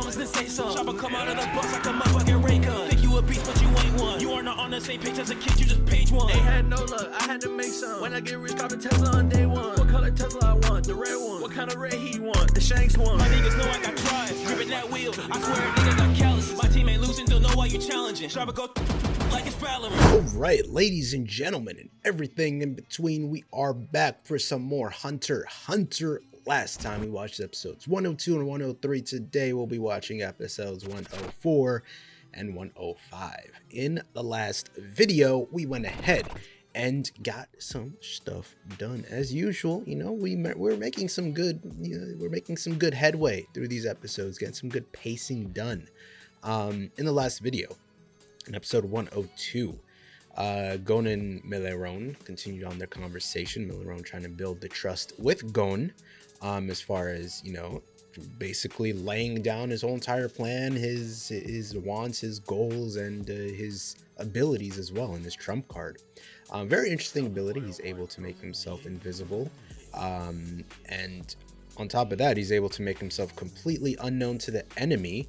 moments, then say something. Chopper come out of the box like a motherfucking ray gun. Think you a beast, but you ain't one. You are not on the same page as a kid, you just page one. They had no luck, I had to make some. When I get rich, cop a Tesla on day one. What color Tesla I want? The red one. What kind of red he want? The Shanks one. My niggas know I got drive, gripping that wheel. I swear niggas got callous. My team ain't losing, don't know why you challenging. Chopper go like it's Valorant. Alright, ladies and gentlemen, and everything in between, we are back for some more Hunter x Hunter. Last time we watched episodes 102 and 103. Today we'll be watching episodes 104 and 105. In the last video, we went ahead and got some stuff done as usual. You know, we're making some good, we're making some good headway through these episodes, getting some good pacing done. In the last video, in episode 102, Gon and Meleron continued on their conversation. Meleron trying to build the trust with Gon, as far as, you know, basically laying down his whole entire plan, his wants, his goals, and his abilities as well in this trump card. Very interesting ability. He's able to make himself invisible, and on top of that, he's able to make himself completely unknown to the enemy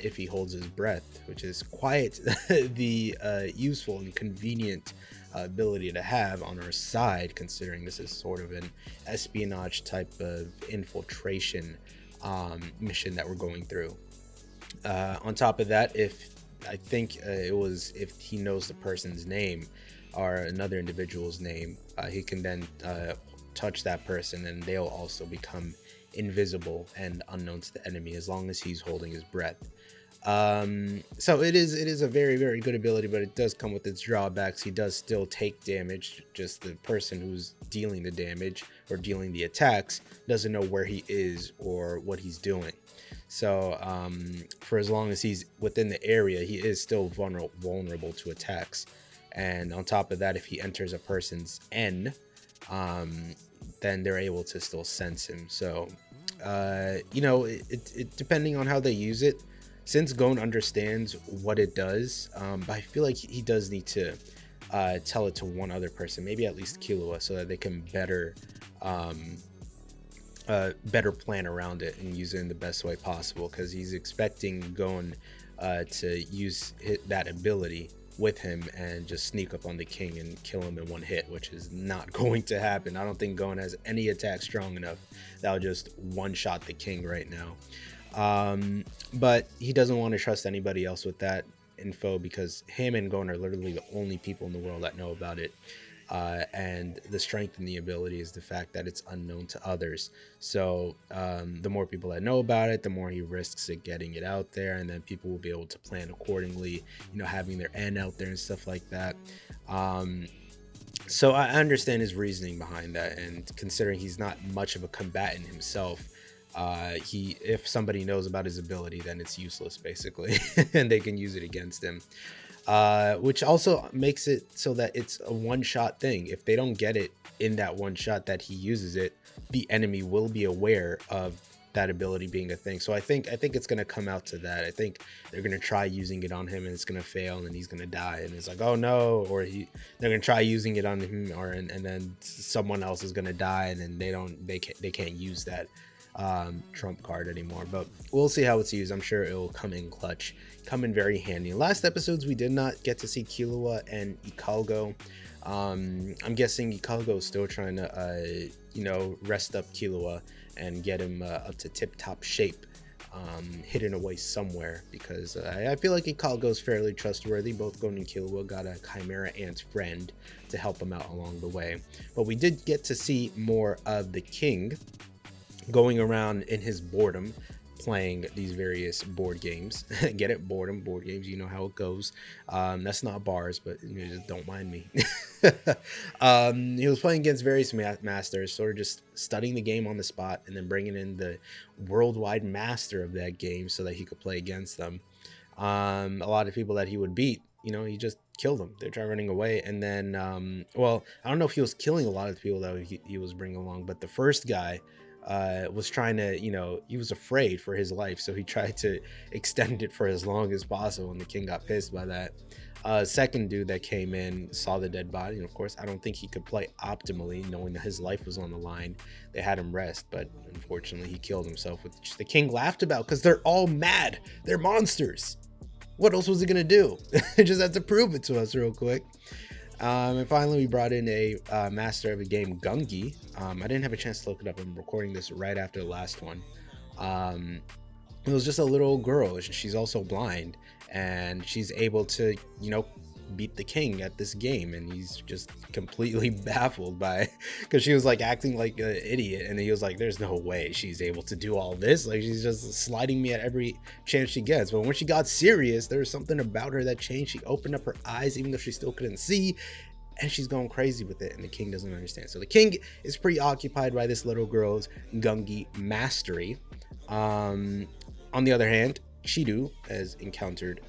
if he holds his breath, which is quite the useful and convenient ability to have on our side, considering this is sort of an espionage type of infiltration mission that we're going through. On top of that, if he knows the person's name or another individual's name, he can then touch that person and they'll also become invisible and unknown to the enemy as long as he's holding his breath. So it is a very, very good ability, but it does come with its drawbacks. He does still take damage. Just the person who's dealing the damage or dealing the attacks doesn't know where he is or what he's doing. So for as long as he's within the area, he is still vulnerable to attacks. And on top of that, if he enters a person's N, then they're able to still sense him. So you know, it depending on how they use it, since Gon understands what it does, but I feel like he does need to tell it to one other person, maybe at least Killua, so that they can better plan around it and use it in the best way possible, because he's expecting Gon to use that ability with him and just sneak up on the king and kill him in one hit, which is not going to happen. I don't think Gon has any attack strong enough that'll just one-shot the king right now. But he doesn't want to trust anybody else with that info, because him and Gon are literally the only people in the world that know about it. And the strength in the ability is the fact that it's unknown to others. So the more people that know about it, the more he risks it getting it out there, and then people will be able to plan accordingly, you know, having their N out there and stuff like that. So I understand his reasoning behind that, and considering he's not much of a combatant himself, if somebody knows about his ability, then it's useless basically, and they can use it against him. Which also makes it so that it's a one-shot thing. If they don't get it in that one shot that he uses it, the enemy will be aware of that ability being a thing. So I think it's going to come out to that. I think they're going to try using it on him and it's going to fail and he's going to die, and it's like, oh no, or they're going to try using it on him, or and then someone else is going to die, and then they can't use that trump card anymore. But we'll see how it's used. I'm sure it will come in clutch, come in very handy. In last episodes we did not get to see Killua and Eiichiro. I'm guessing Eiichiro is still trying to you know, rest up Killua and get him up to tip-top shape, hidden away somewhere, because I feel like Eiichiro is fairly trustworthy. Both Gon and Killua got a Chimera Ant friend to help him out along the way. But we did get to see more of the king going around in his boredom, playing these various board games. Get it? Boredom, board games, you know how it goes. That's not bars, but you know, just don't mind me. He was playing against various masters, sort of just studying the game on the spot, and then bringing in the worldwide master of that game so that he could play against them. A lot of people that he would beat, you know, he just killed them. They tried running away, and then well, I don't know if he was killing a lot of the people that he was bringing along, but the first guy was trying to, he was afraid for his life, so he tried to extend it for as long as possible, and the king got pissed by that. Second dude that came in saw the dead body, and of course, I don't think he could play optimally, knowing that his life was on the line. They had him rest, but unfortunately, he killed himself, which the king laughed about because they're all mad. They're monsters. What else was he gonna do? Just had to prove it to us real quick. And finally, we brought in a master of the game, Gungi. I didn't have a chance to look it up. I'm recording this right after the last one. It was just a little girl. She's also blind, and she's able to, beat the king at this game, and he's just completely baffled by, because she was like acting like an idiot, and he was like, there's no way she's able to do all this, like she's just sliding me at every chance she gets. But when she got serious, there was something about her that changed. She opened up her eyes even though she still couldn't see, and she's going crazy with it, and the king doesn't understand. So the king is preoccupied by this little girl's Gungi mastery. On the other hand, CHEETU has encountered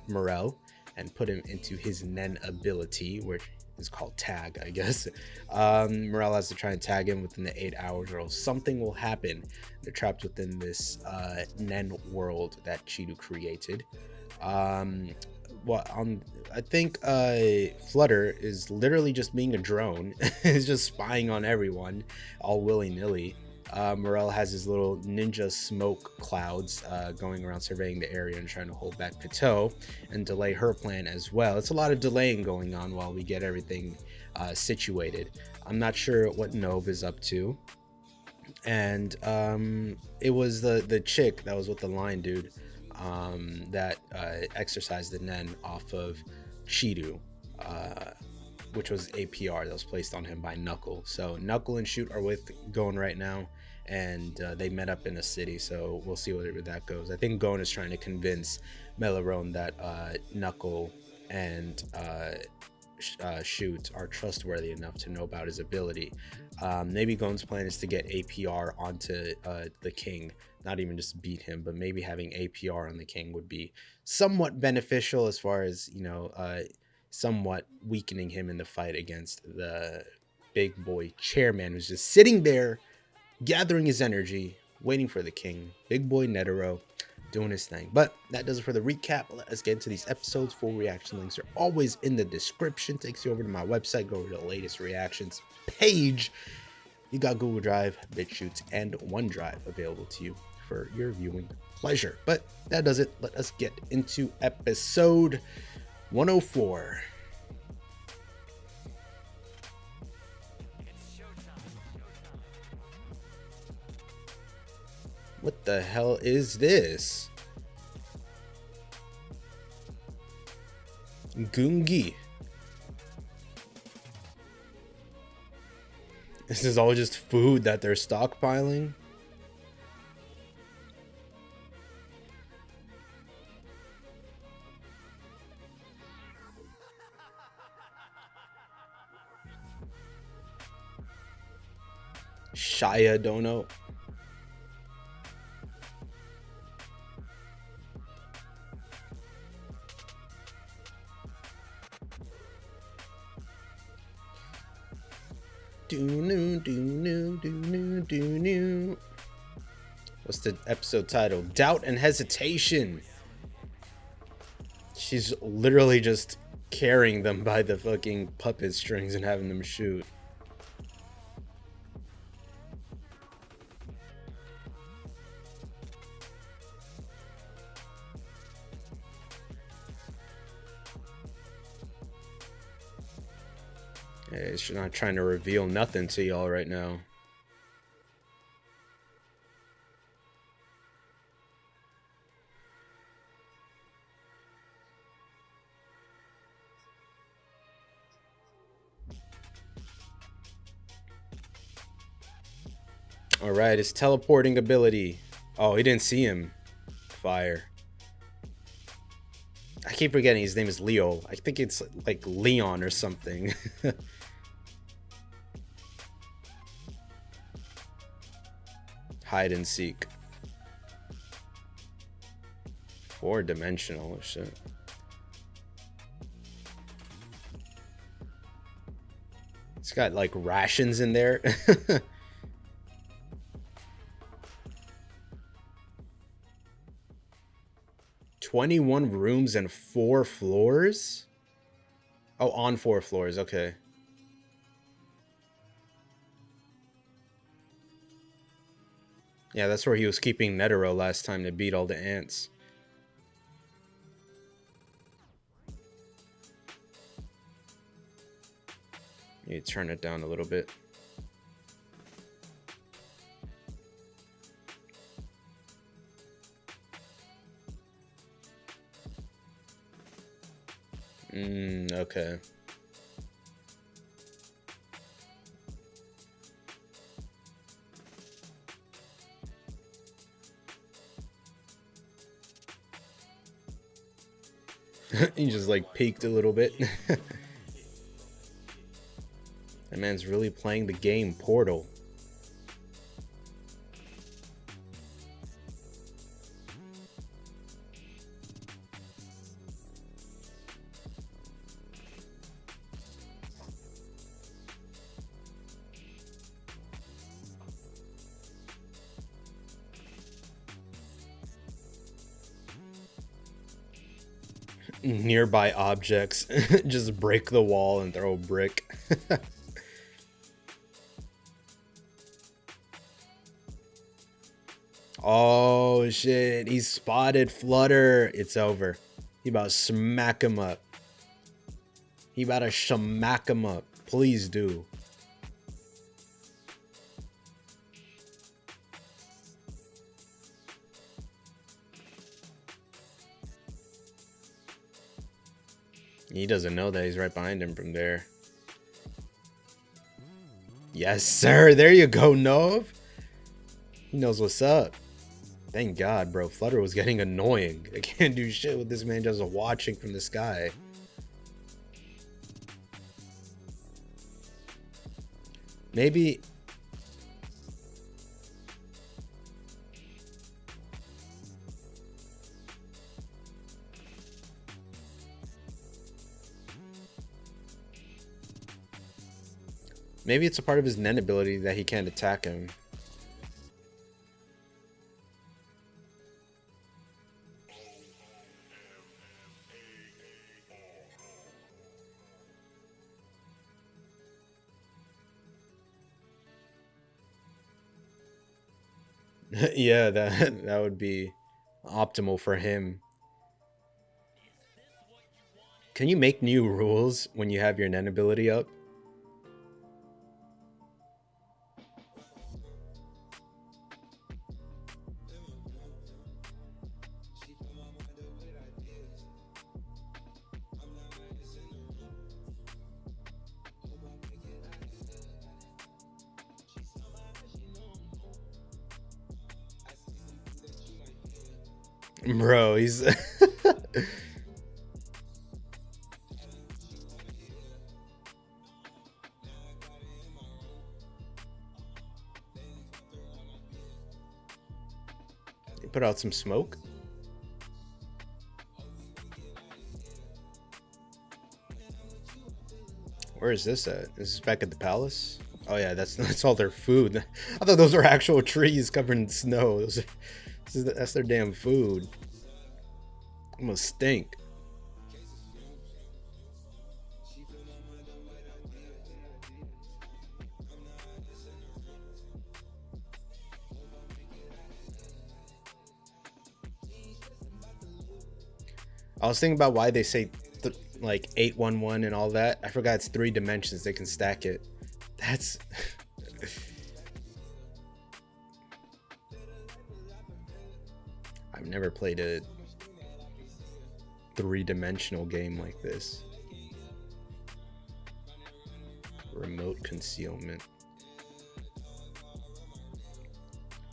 MOREL and put him into his Nen ability, which is called tag, I guess. MOREL has to try and tag him within the 8 hours, or else something will happen. They're trapped within this Nen world that CHEETU created. I think Flutter is literally just being a drone. He's just spying on everyone, all willy-nilly. MOREL has his little ninja smoke clouds going around surveying the area and trying to hold back Pitou and delay her plan as well. It's a lot of delaying going on while we get everything situated. I'm not sure what Nove is up to. And it was the chick that was with the lion dude that exercised the Nen off of CHEETU, which was APR that was placed on him by Knuckle. So Knuckle and Shoot are with Gon right now, and they met up in a city, so we'll see where that goes. I think Gon is trying to convince Melarone that Knuckle and Shoot are trustworthy enough to know about his ability. Maybe Gon's plan is to get APR onto the king, not even just beat him, but maybe having APR on the king would be somewhat beneficial as far as, somewhat weakening him in the fight against the big boy chairman, who's just sitting there gathering his energy, waiting for the king. Big boy Netero doing his thing. But that does it for the recap. Let us get into these episodes. Full reaction links are always in the description. Takes you over to my website. Go over to the latest reactions page. You got Google Drive, BitChutes, and OneDrive available to you for your viewing pleasure. But that does it. Let us get into episode 104. What the hell is this? Gungi. This is all just food that they're stockpiling. Shia Dono. What's the episode title? Doubt and Hesitation. She's literally just carrying them by the fucking puppet strings and having them shoot. Yeah, she's not trying to reveal nothing to y'all right now. All right, his teleporting ability. Oh, he didn't see him. Fire. I keep forgetting his name is Leo. I think it's like Leon or something. Hide and seek. 4-dimensional shit. It's got like rations in there. 21 rooms and 4 floors? Oh, on 4 floors. Okay. Yeah, that's where he was keeping Netero last time to beat all the ants. You turn it down a little bit. Okay. He just like peeked a little bit. That man's really playing the game Portal. Nearby objects. Just break the wall and throw a brick. Oh shit, he spotted Flutter. It's over. He about to smack him up. He about to smack him up. Please do. He doesn't know that he's right behind him from there. Yes, sir. There you go, Nov. He knows what's up. Thank God, bro. Flutter was getting annoying. I can't do shit with this man just watching from the sky. Maybe... Maybe it's a part of his Nen ability that he can't attack him. Yeah, that would be optimal for him. Can you make new rules when you have your Nen ability up? Bro, he's... He put out some smoke. Where is this at? Is this back at the palace? Oh yeah, that's all their food. I thought those were actual trees covered in snow. Those are... That's their damn food. It must stink. I was thinking about why they say like 811 and all that. I forgot it's 3 dimensions. They can stack it. That's... I've never played a 3-dimensional game like this. Remote concealment.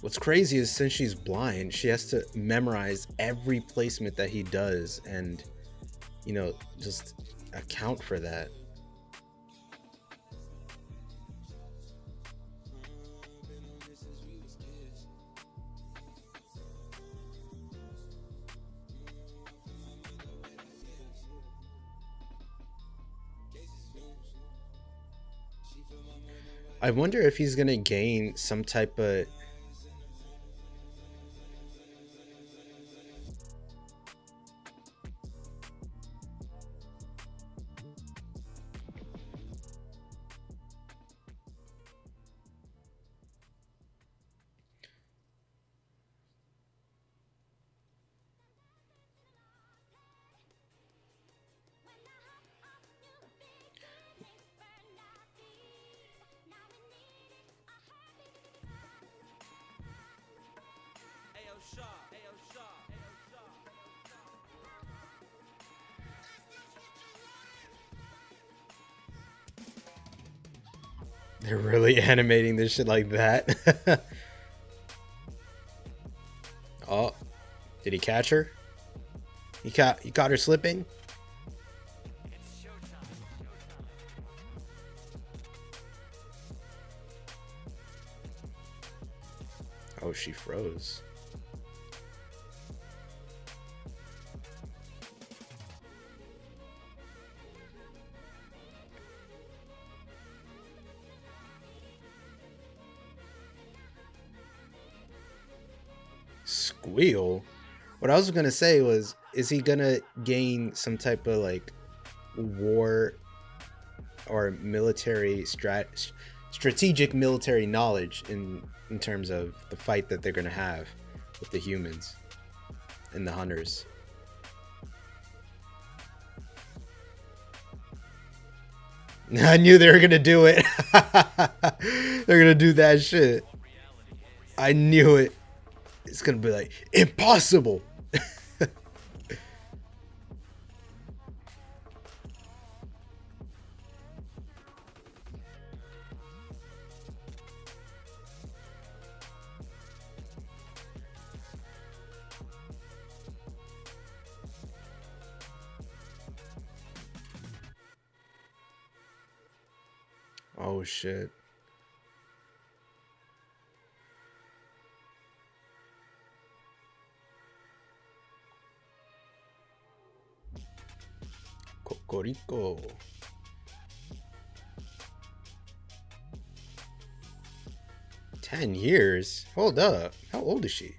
What's crazy is since she's blind, she has to memorize every placement that he does and, you know, just account for that. I wonder if he's gonna gain some type of... They're really animating this shit like that. Oh, did he catch her? He caught her slipping? Oh, she froze. Squeal? What I was gonna say was, is he gonna gain some type of like war or military strategic military knowledge in terms of the fight that they're gonna have with the humans and the hunters? I knew they were gonna do it. They're gonna do that shit. I knew it. It's gonna be like, impossible. Oh shit. Cocorico. $10 Hold up. How old is she?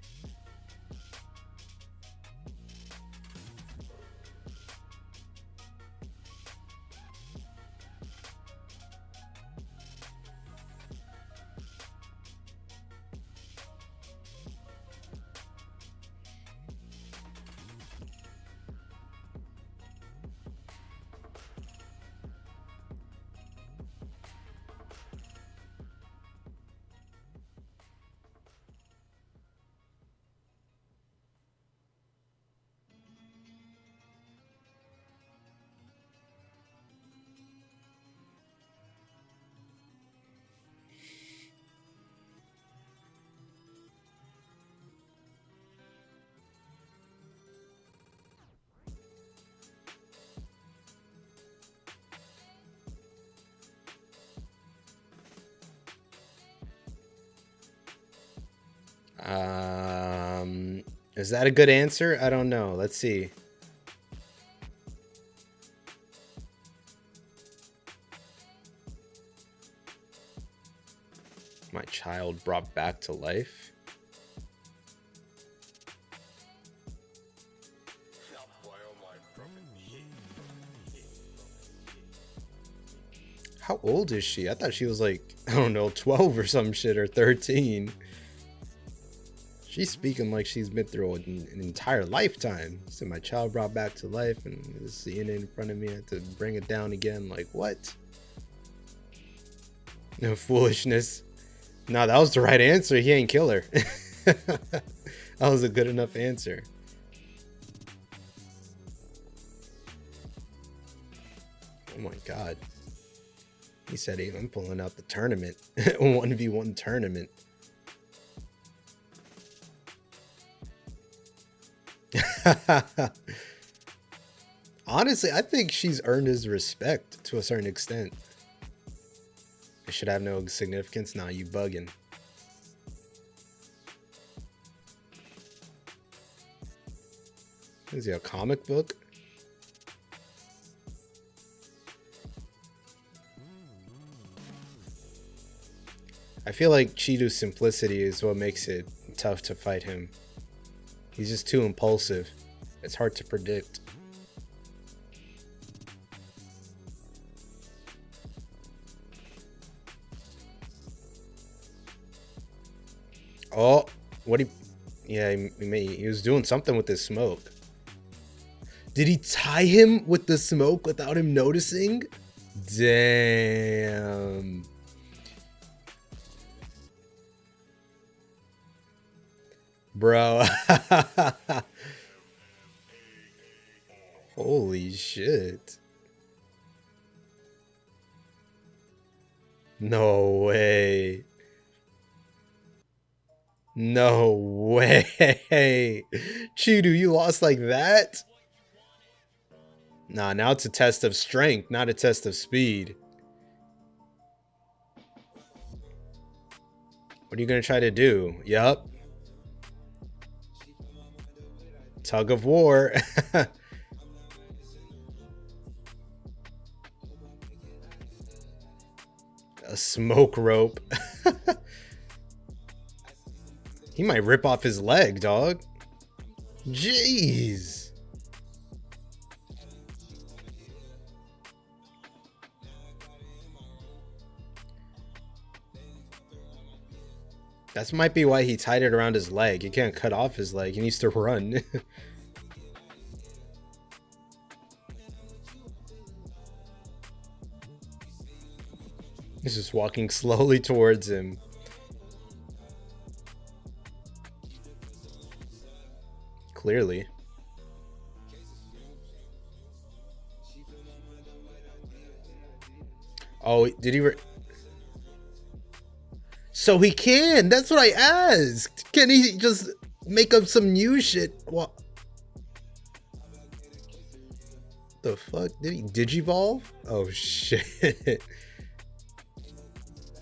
Is that a good answer? I don't know. Let's see. My child brought back to life. How old is she? I thought she was like, I don't know, 12 or some shit, or 13. She's speaking like she's been through an entire lifetime. So my child brought back to life, and seeing it in front of me, I had to bring it down again. Like, what? No foolishness. No, that was the right answer. He ain't kill her. That was a good enough answer. Oh my god. He said, hey, I'm pulling out the tournament. 1v1 tournament. Honestly, I think she's earned his respect to a certain extent. It should have no significance. Nah, you bugging. Is he a comic book? I feel like CHEETU's simplicity is what makes it tough to fight him. He's just too impulsive. It's hard to predict. Oh, what he was doing something with his smoke. Did he tie him with the smoke without him noticing? Damn. Bro. Holy shit. No way. No way. CHEETU, you lost like that? Nah, now it's a test of strength, not a test of speed. What are you gonna try to do? Yup. Tug of war. A smoke rope. He might rip off his leg, dog. Jeez. That might be why he tied it around his leg. He can't cut off his leg. He needs to run. He's just walking slowly towards him. Clearly. Oh, did he? So he can. That's what I asked. Can he just make up some new shit? What? The fuck? Did he digivolve? Oh shit.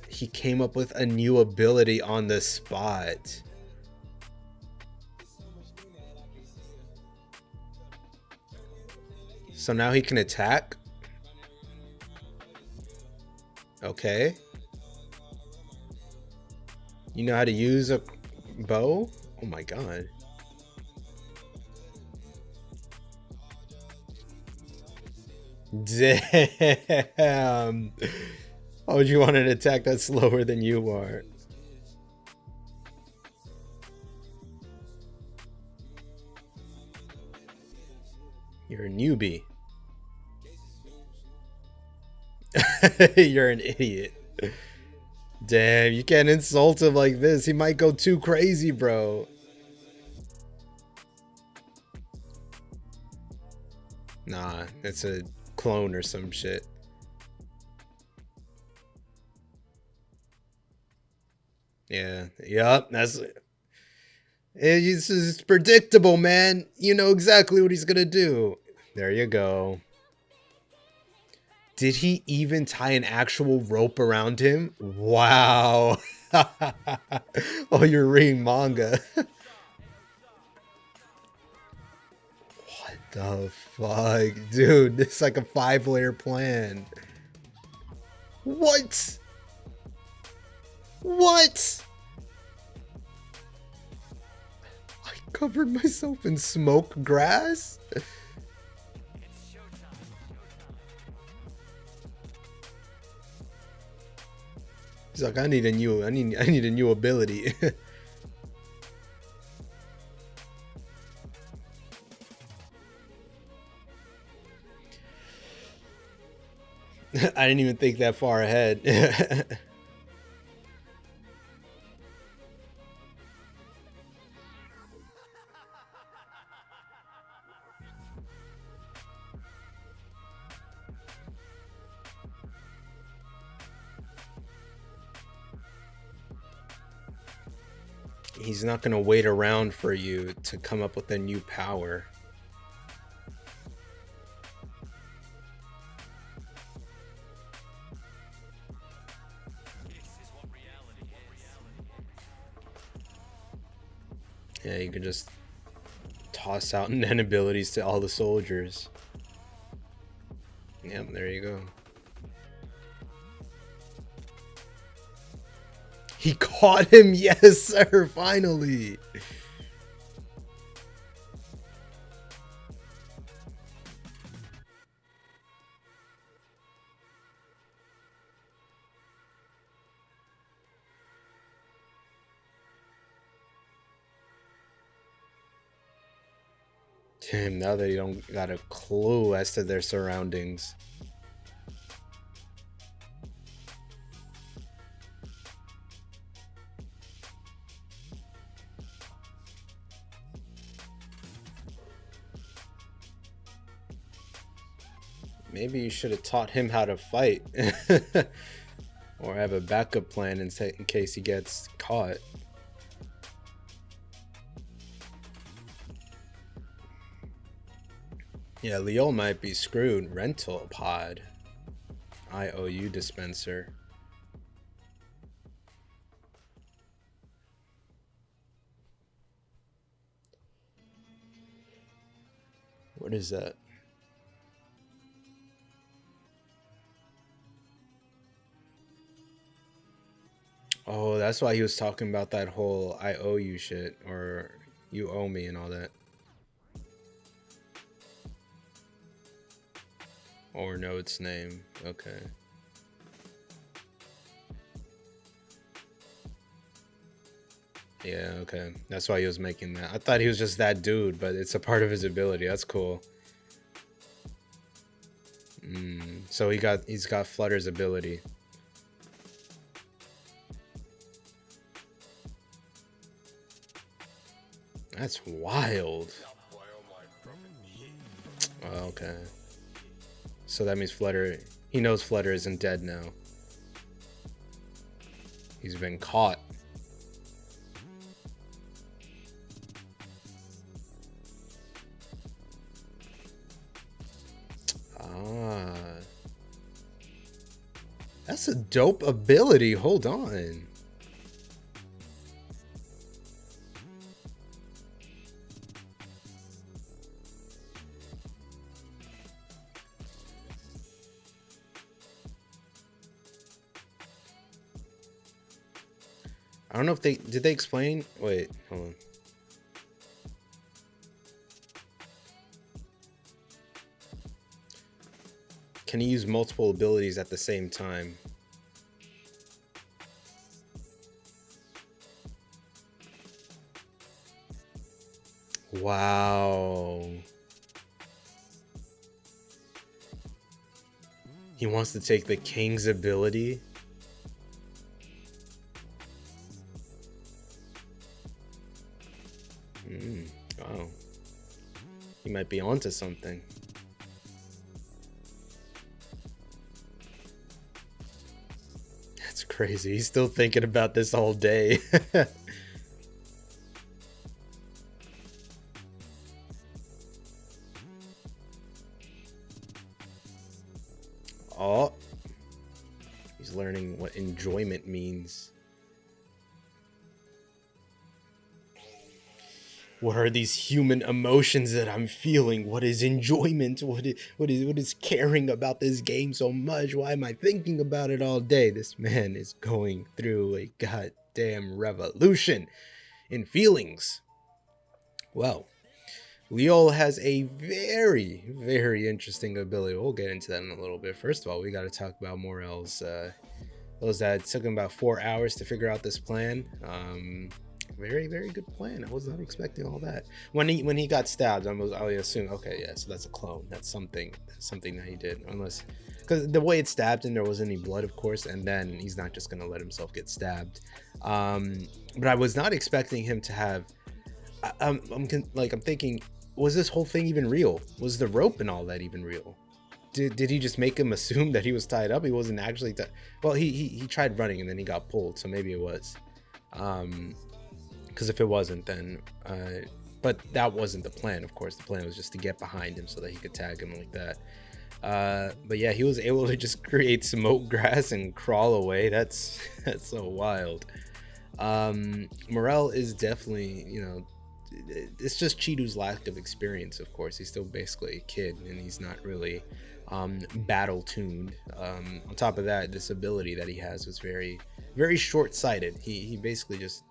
He came up with a new ability on the spot. So now he can attack? Okay. You know how to use a bow? Oh my god. Damn. How would you want an attack that's slower than you are? You're a newbie. You're an idiot. Damn, you can't insult him like this. He might go too crazy, bro. Nah, it's a clone or some shit. Yeah, yup, that's it's predictable, man. You know exactly what he's gonna do. There you go. Did he even tie an actual rope around him? Wow. Oh, you're reading manga. What the fuck? Dude, this is like a 5-layer plan. What? What? I covered myself in smoke grass? He's like, I need a new ability. I didn't even think that far ahead. He's not gonna wait around for you to come up with a new power. Yeah, you can just toss out Nen abilities to all the soldiers. Yep, there you go. He caught him, yes sir, finally. Damn, now they don't got a clue as to their surroundings. Maybe you should have taught him how to fight. Or have a backup plan in case he gets caught. Yeah, Leo might be screwed. Rental pod. IOU dispenser. What is that? Oh, that's why he was talking about that whole I owe you shit, or you owe me and all that. Or know its name. Okay. Yeah, okay. That's why he was making that. I thought he was just that dude, but it's a part of his ability. That's cool. So he's got Flutter's ability. That's wild. Oh, okay. So that means Flutter, he knows Flutter isn't dead now. He's been caught. Ah. That's a dope ability. Hold on. I don't know if did they explain? Wait, hold on. Can he use multiple abilities at the same time? Wow. He wants to take the king's ability. Wow. He might be onto something. That's crazy. He's still thinking about this all day. Oh. He's learning what enjoyment means. What are these human emotions that I'm feeling? What is enjoyment? What is caring about this game so much? Why am I thinking about it all day? This man is going through a goddamn revolution in feelings. Well, Leo has a very, very interesting ability. We'll get into that in a little bit. First of all, we got to talk about Morel's. Those that took him about 4 hours to figure out this plan. Very, very good plan. I was not expecting all that. When he got stabbed, I assumed, okay, yeah, so that's a clone. That's something that he did. Unless, because the way it stabbed him, there wasn't any blood, of course, and then he's not just gonna let himself get stabbed. But I was not expecting him to have. I'm thinking, was this whole thing even real? Was the rope and all that even real? Did he just make him assume that he was tied up? He wasn't actually tied. Well, he tried running and then he got pulled, so maybe it was. Because if it wasn't, then but that wasn't the plan. Of course, the plan was just to get behind him so that he could tag him like that. But yeah, he was able to just create smoke grass and crawl away. That's so wild. Morel is definitely, you know, it's just CHEETU's lack of experience. Of course, he's still basically a kid and he's not really battle tuned. On top of that, this ability that he has was very, very short-sighted. He basically just,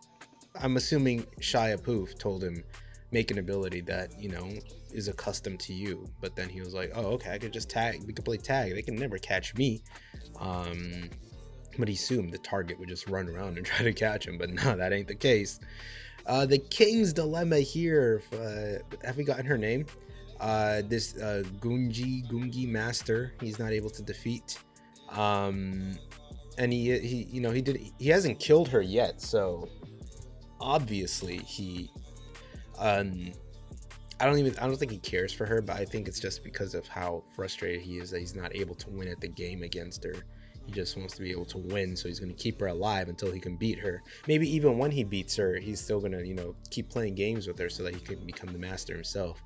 I'm assuming Shia Poof told him, make an ability that, you know, is accustomed to you. But then he was like, oh, okay, I could just tag. We could play tag. They can never catch me. But he assumed the target would just run around and try to catch him. But no, that ain't the case. The King's Dilemma here. Have we gotten her name? This Gungi Master. He's not able to defeat. And he hasn't killed her yet. So obviously he I don't think he cares for her, but I think it's just because of how frustrated he is that he's not able to win at the game against her. He just wants to be able to win, so he's going to keep her alive until he can beat her. Maybe even when he beats her, he's still going to, you know, keep playing games with her so that he can become the master himself.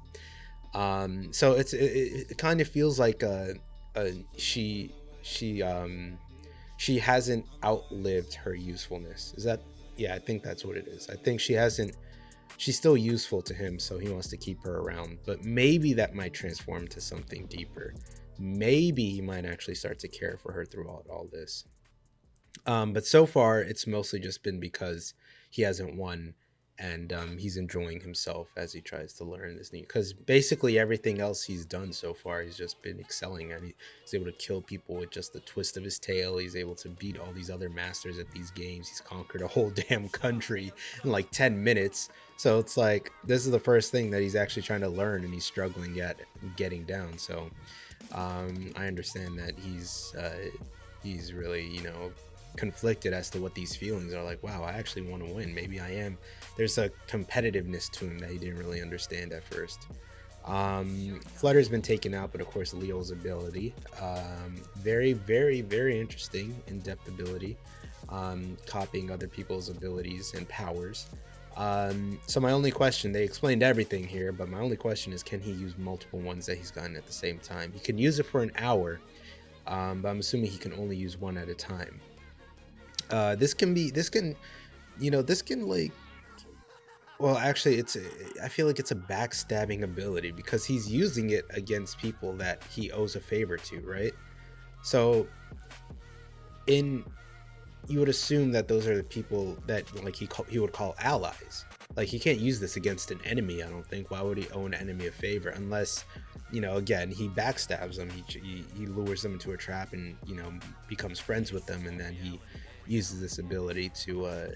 So it kind of feels like she hasn't outlived her usefulness. Is that? Yeah, I think that's what it is. I think she's still useful to him, so he wants to keep her around. But maybe that might transform to something deeper. Maybe he might actually start to care for her throughout all this. But so far, it's mostly just been because he hasn't won, and he's enjoying himself as he tries to learn this new. Because basically everything else he's done so far, he's just been excelling at. He's able to kill people with just the twist of his tail. He's able to beat all these other masters at these games. He's conquered a whole damn country in like 10 minutes. So it's like, this is the first thing that he's actually trying to learn, and he's struggling at getting down. So I understand that he's really, you know, conflicted as to what these feelings are. Like, wow, I actually want to win. Maybe I am. There's a competitiveness to him that he didn't really understand at first. Flutter's been taken out, but of course Leo's ability, very, very, very interesting, in-depth ability, copying other people's abilities and powers. So my only question, they explained everything here, but my only question is, can he use multiple ones that he's gotten at the same time? He can use it for an hour, but I'm assuming he can only use one at a time. This can like, well, actually I feel like it's a backstabbing ability, because he's using it against people that he owes a favor to, right? So you would assume that those are the people that like he would call allies. Like, he can't use this against an enemy, I don't think. Why would he owe an enemy a favor? Unless, you know, again, he backstabs them, he lures them into a trap and, you know, becomes friends with them, and then he uses this ability to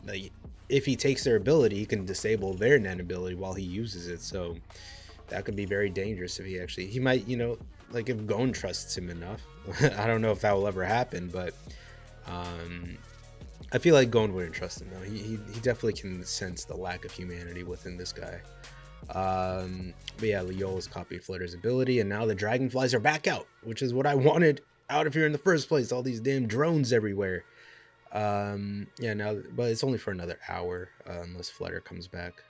like, if he takes their ability, he can disable their nan ability while he uses it. So that could be very dangerous if he might, you know, like, if Gon trusts him enough. I don't know if that will ever happen, but I feel like Gon wouldn't trust him though. He definitely can sense the lack of humanity within this guy. But yeah, Leola's copied Flutter's ability, and now the dragonflies are back out, which is what I wanted out of here in the first place. All these damn drones everywhere. Yeah, now, but it's only for another hour, unless Flutter comes back,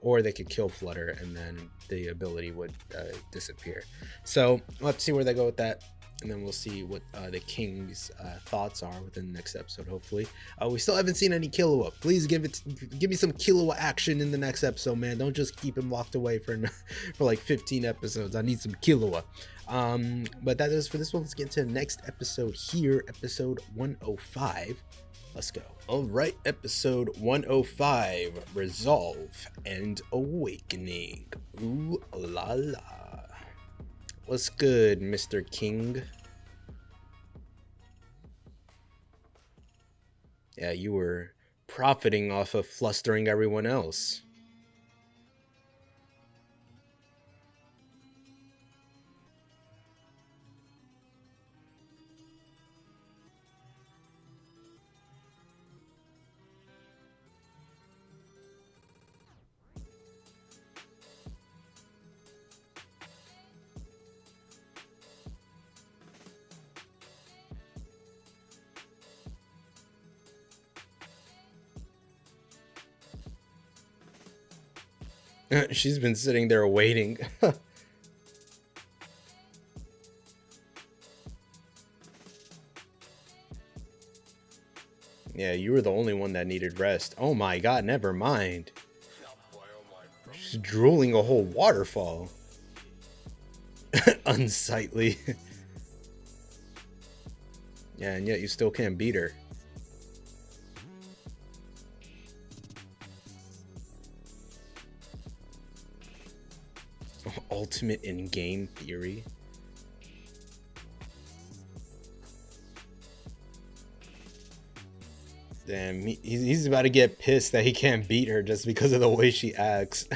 or they could kill Flutter and then the ability would disappear. So we'll have to see where they go with that, and then we'll see what the king's thoughts are within the next episode. Hopefully, we still haven't seen any Killua. Please give me some Killua action in the next episode, man. Don't just keep him locked away for like 15 episodes. I need some Killua. But that is for this one. Let's get into the next episode here, episode 105. Let's go. All right, episode 105, Resolve and Awakening. Ooh la la. What's good, Mr. King? Yeah, you were profiting off of flustering everyone else. She's been sitting there waiting. Yeah, you were the only one that needed rest. Oh my god, never mind. She's drooling a whole waterfall. Unsightly. Yeah, and yet you still can't beat her. Ultimate in-game theory. Damn, he's about to get pissed that he can't beat her just because of the way she acts.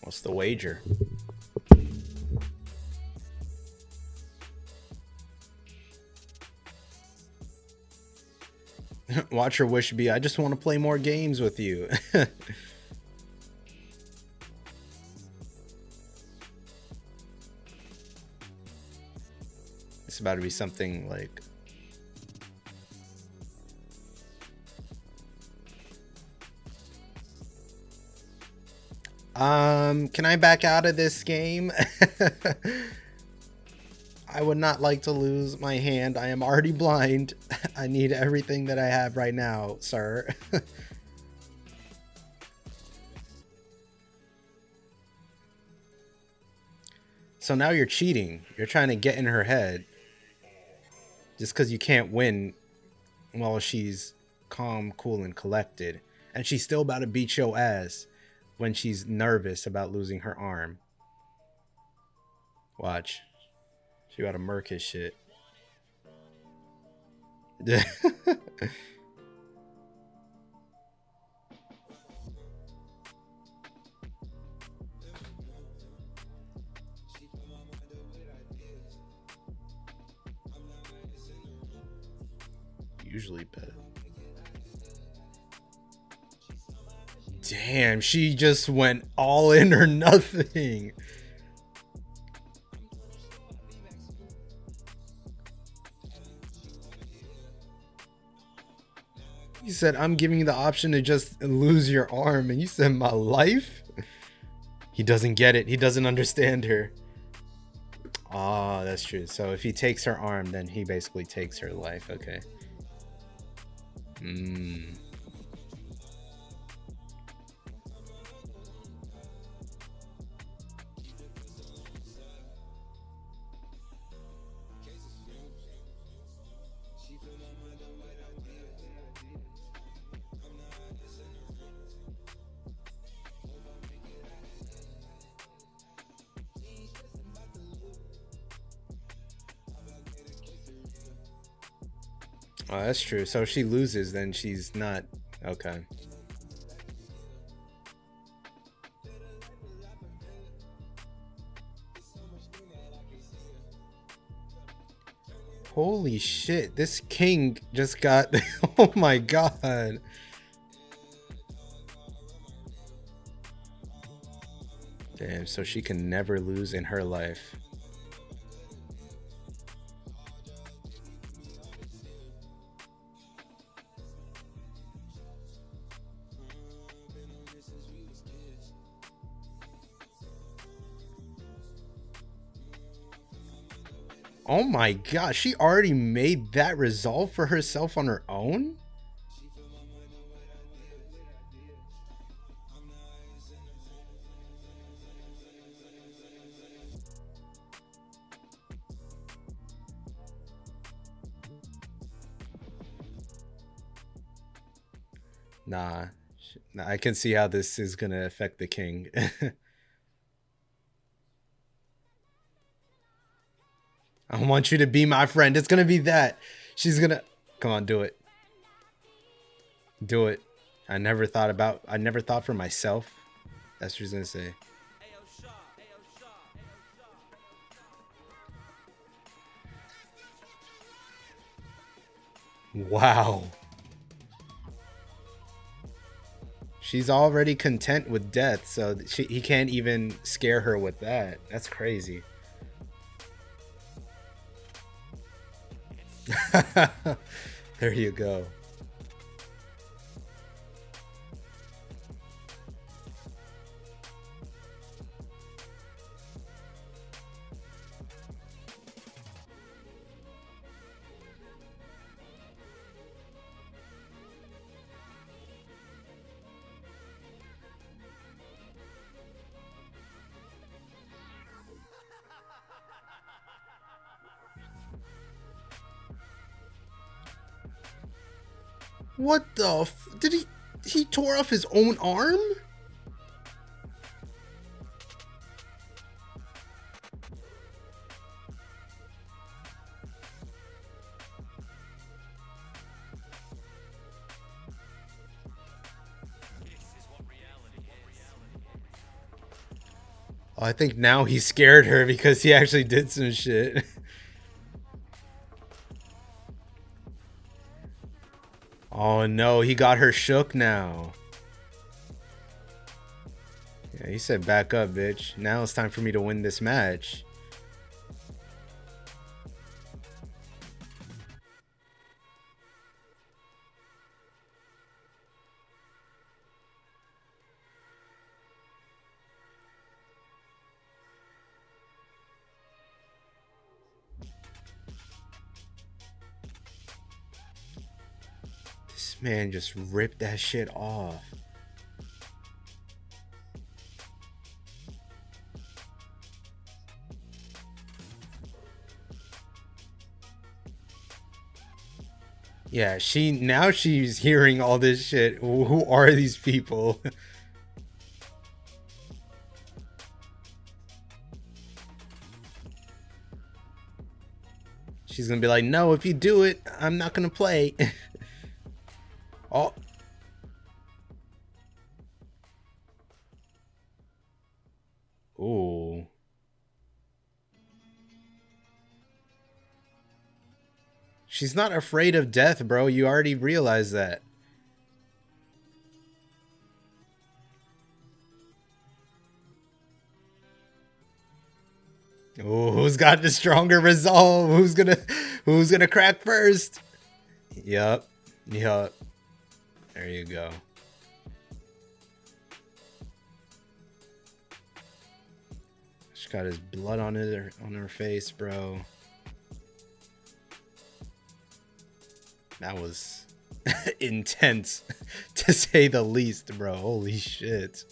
What's the wager? Watch your wish be, I just want to play more games with you. It's about to be something like... Can I back out of this game? I would not like to lose my hand. I am already blind. I need everything that I have right now, sir. So now you're cheating. You're trying to get in her head. Just because you can't win while she's calm, cool, and collected. And she's still about to beat your ass when she's nervous about losing her arm. Watch. She about to murk his shit. Usually bet. Damn, she just went all in or nothing. You said, I'm giving you the option to just lose your arm. And you said, my life? He doesn't get it. He doesn't understand her. Ah, that's true. So if he takes her arm, then he basically takes her life. Okay. Oh, that's true. So if she loses, then she's not... Okay. Holy shit. This king just got... Oh my god. Damn, so she can never lose in her life. Oh my gosh, she already made that resolve for herself on her own? Nah, I can see how this is gonna affect the king. I want you to be my friend. It's gonna be that. She's gonna... Come on, do it. Do it. I never thought for myself. That's what she's gonna say. Wow. She's already content with death, so he can't even scare her with that. That's crazy. There you go. What the did he tore off his own arm? Oh, I think now he scared her because he actually did some shit. Oh no, he got her shook now. Yeah, he said back up, bitch. Now it's time for me to win this match. This man just ripped that shit off. Yeah, now she's hearing all this shit. Who are these people? She's gonna be like, no, if you do it, I'm not gonna play. Oh. Ooh. She's not afraid of death, bro. You already realized that. Ooh, who's got the stronger resolve? Who's gonna crack first? Yup. Yup. There you go. She got his blood on her face, bro. That was intense, to say the least, bro. Holy shit.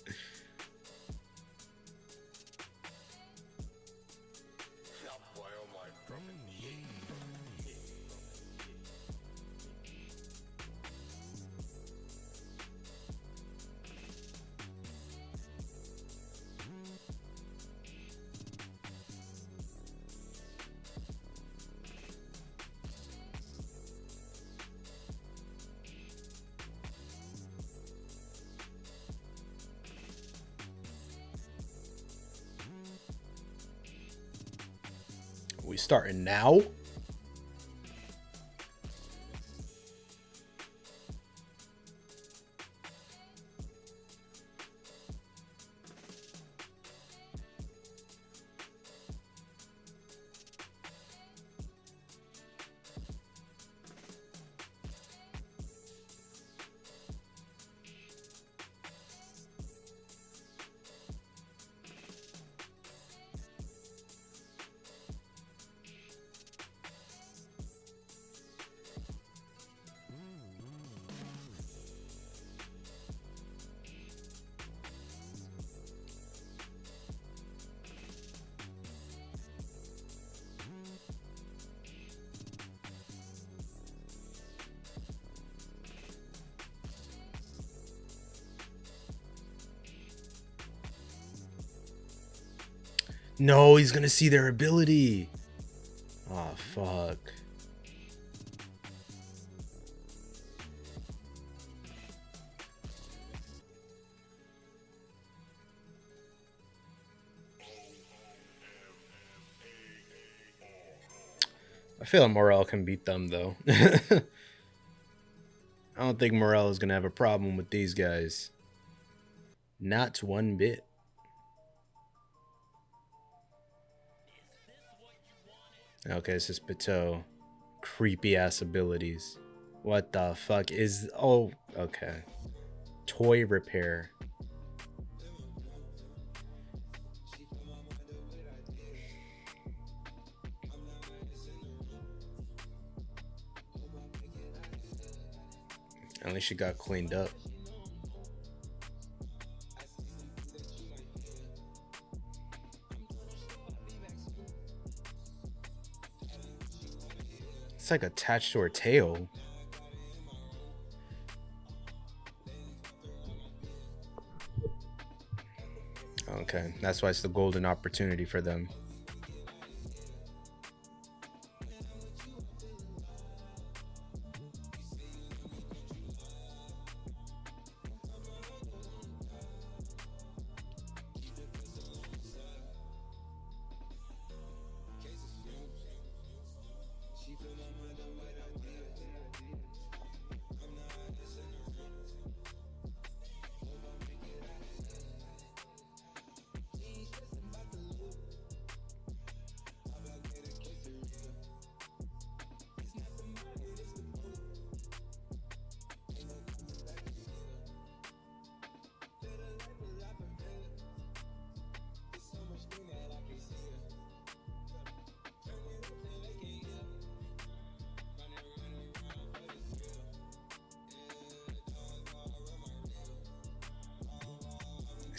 We starting now? No, he's gonna see their ability. Oh, fuck. I feel like MOREL can beat them, though. I don't think MOREL is gonna have a problem with these guys. Not one bit. Okay, this is Bateau. Creepy ass abilities. What the fuck is... Oh, okay. Toy repair. At least she got cleaned up. It's like attached to her tail. Okay, that's why it's the golden opportunity for them.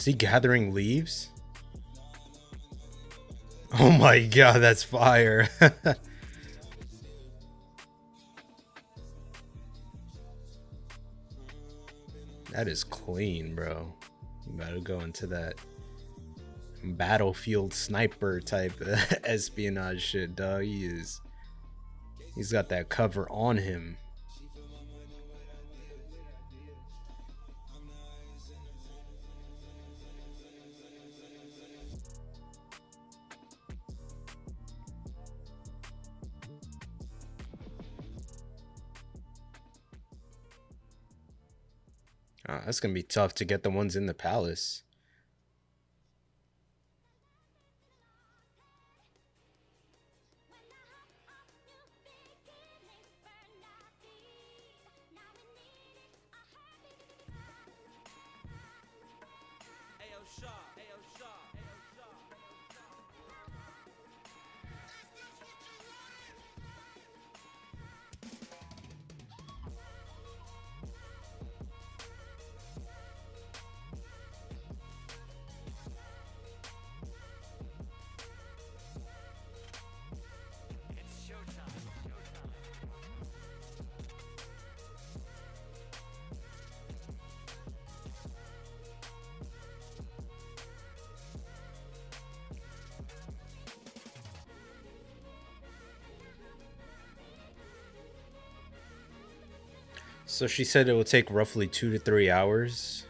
he gathering leaves? Oh my god, that's fire. That is clean, bro. You gotta go into that battlefield sniper type espionage shit, dog. He's got that cover on him. That's gonna be tough to get the ones in the palace. So she said it will take roughly 2 to 3 hours.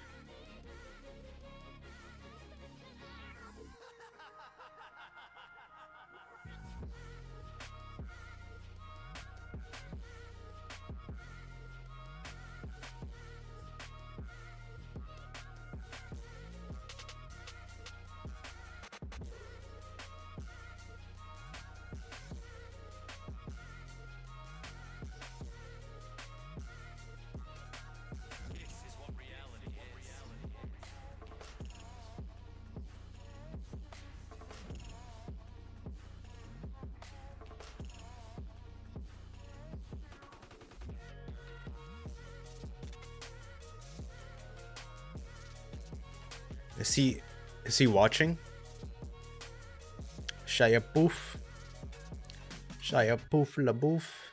Is he watching? Shia Poof. Shia Poof la Boof.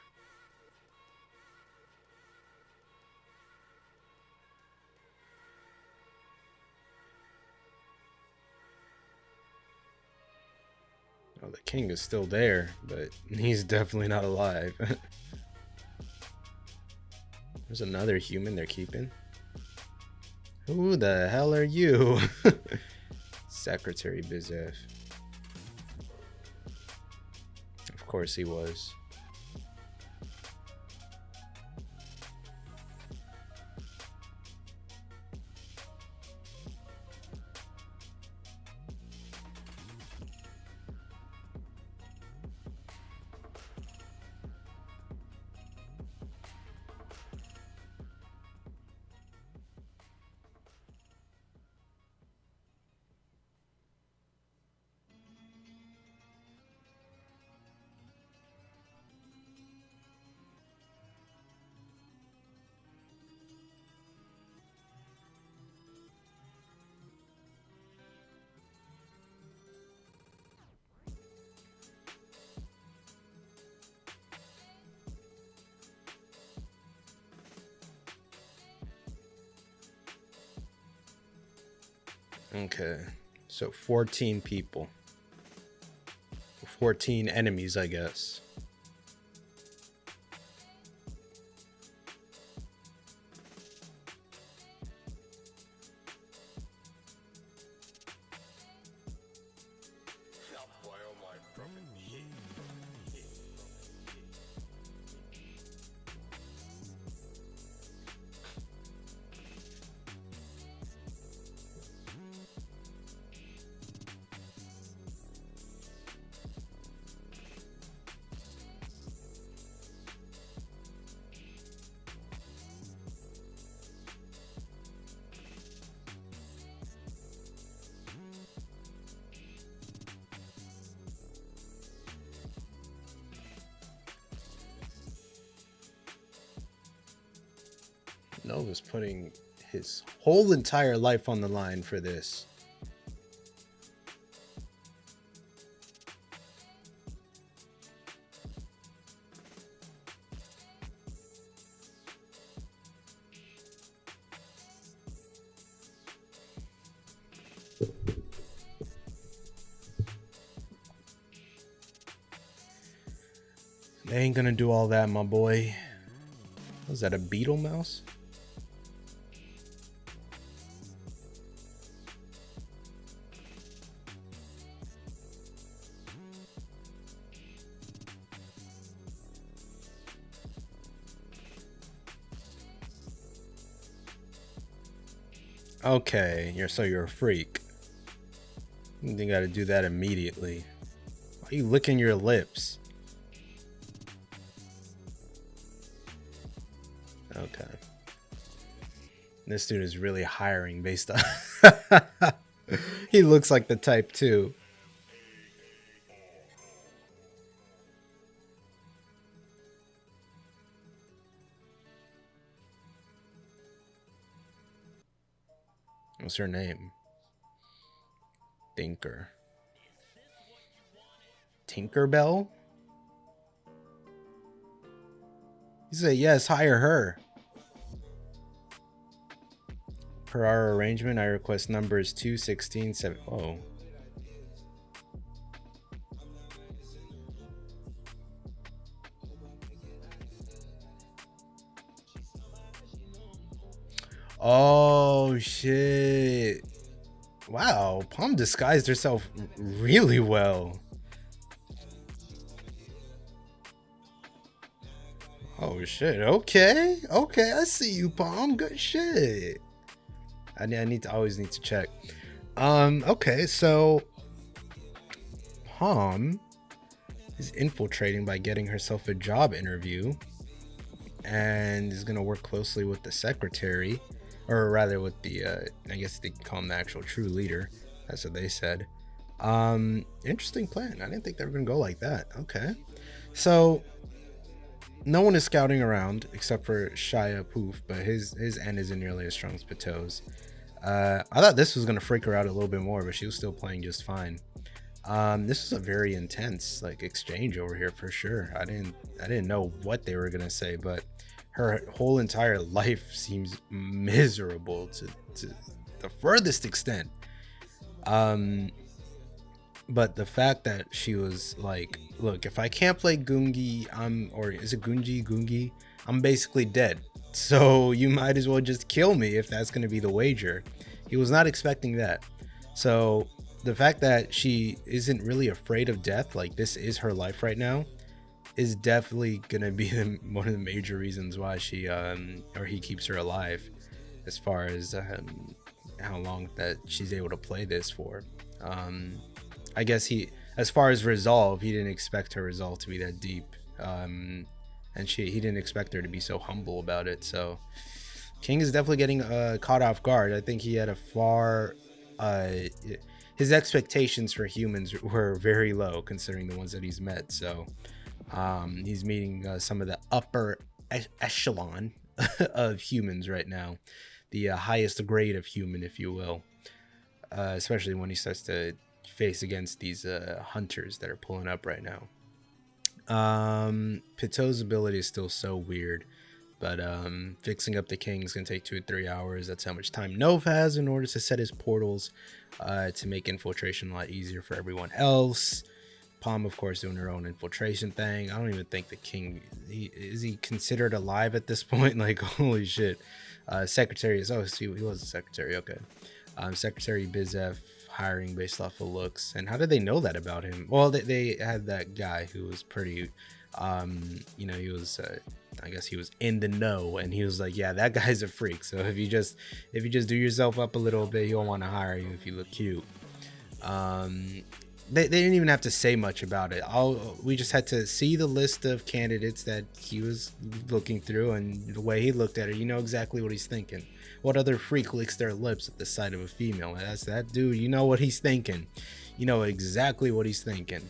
Oh, the king is still there, but he's definitely not alive. There's another human they're keeping. Who the hell are you? Secretary Bizef. Of course he was. Okay, so 14 people. 14 enemies, I guess. Nova's putting his whole entire life on the line for this. They ain't gonna do all that, my boy. Was that a beetle mouse? Okay, you're a freak. You gotta do that immediately. Why are you licking your lips? Okay. This dude is really hiring based on... He looks like the type too. What's her name? Tinkerbell? You say yes, hire her. Per our arrangement, I request numbers 2, 16, 7. Oh. Oh shit. Wow, Palm disguised herself really well. Oh shit. Okay. Okay, I see you, Palm. Good shit. I always need to check. Okay, so Palm is infiltrating by getting herself a job interview and is gonna work closely with the secretary, or rather with the I guess they call him the actual true leader. That's what they said. Interesting plan. I didn't think they were gonna go like that. Okay, so no one is scouting around except for Shia Poof, but his end isn't nearly as strong as Pato's. I thought this was gonna freak her out a little bit more, but she was still playing just fine. This was a very intense like exchange over here for sure. I didn't know what they were gonna say, but her whole entire life seems miserable to the furthest extent. But the fact that she was like, look, if I can't play Gungi, or is it Gungi? I'm basically dead. So you might as well just kill me if that's going to be the wager. He was not expecting that. So the fact that she isn't really afraid of death, like this is her life right now, is definitely going to be one of the major reasons why she or he keeps her alive, as far as how long that she's able to play this for. I guess as far as resolve, he didn't expect her resolve to be that deep, and he didn't expect her to be so humble about it. So King is definitely getting caught off guard. I think he had a his expectations for humans were very low considering the ones that he's met. So he's meeting some of the upper echelon of humans right now, the highest grade of human, if you will, especially when he starts to face against these hunters that are pulling up right now. Pito's ability is still so weird, but fixing up the king is going to take 2 to 3 hours. That's how much time Nove has in order to set his portals to make infiltration a lot easier for everyone else. Palm, of course, doing her own infiltration thing. I don't even think the king, is he considered alive at this point? Like, holy shit. Secretary is, oh, see, he was a secretary. Okay. Secretary Bizef hiring based off of looks. And how did they know that about him? Well, they had that guy who was pretty, you know, he was, I guess he was in the know, and he was like, yeah, that guy's a freak. So if you just do yourself up a little bit, he'll want to hire you if you look cute. They didn't even have to say much about it. We just had to see the list of candidates that he was looking through, and the way he looked at it, you know exactly what he's thinking. What other freak licks their lips at the sight of a female? That's that dude. You know what he's thinking. You know exactly what he's thinking.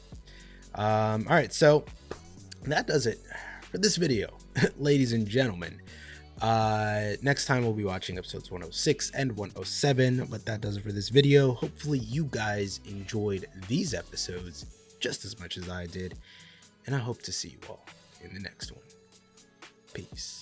All right, so that does it for this video, ladies and gentlemen. Next time we'll be watching episodes 106 and 107, but that does it for this video. Hopefully you guys enjoyed these episodes just as much as I did, and I hope to see you all in the next one. Peace.